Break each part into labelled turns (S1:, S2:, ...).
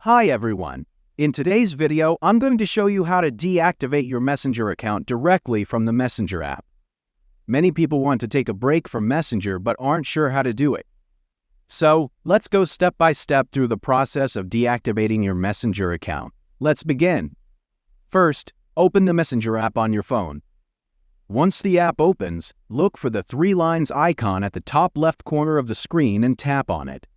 S1: Hi everyone! In today's video, I'm going to show you how to deactivate your Messenger account directly from the Messenger app. Many people want to take a break from Messenger but aren't sure how to do it. So, let's go step by step through the process of deactivating your Messenger account. Let's begin. First, open the Messenger app on your phone. Once the app opens, look for the three lines icon at the top left corner of the screen and tap on it.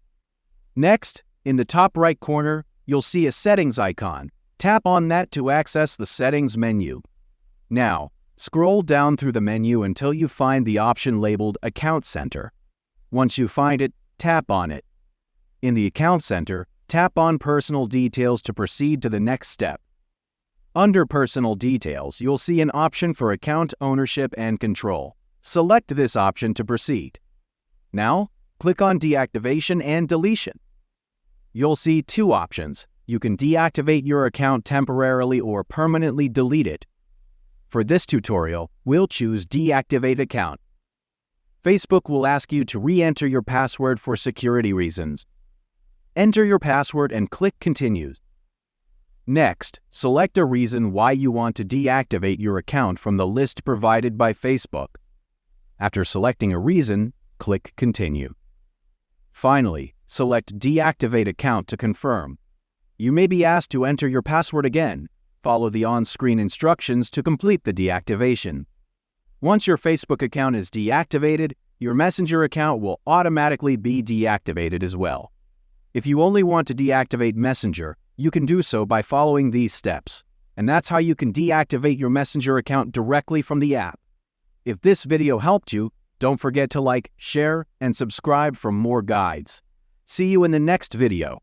S1: Next, in the top right corner, you'll see a settings icon. Tap on that to access the settings menu. Now, scroll down through the menu until you find the option labeled Account Center. Once you find it, tap on it. In the Account Center, tap on Personal Details to proceed to the next step. Under Personal Details, you'll see an option for account ownership and control. Select this option to proceed. Now, click on Deactivation and Deletion. You'll see two options. You can deactivate your account temporarily or permanently delete it. For this tutorial, we'll choose Deactivate Account. Facebook will ask you to re-enter your password for security reasons. Enter your password and click Continue. Next, select a reason why you want to deactivate your account from the list provided by Facebook. After selecting a reason, click Continue. Finally, select Deactivate Account to confirm. You may be asked to enter your password again. Follow the on-screen instructions to complete the deactivation. Once your Facebook account is deactivated, your Messenger account will automatically be deactivated as well. If you only want to deactivate Messenger, you can do so by following these steps. And that's how you can deactivate your Messenger account directly from the app. If this video helped you, don't forget to like, share, and subscribe for more guides. See you in the next video.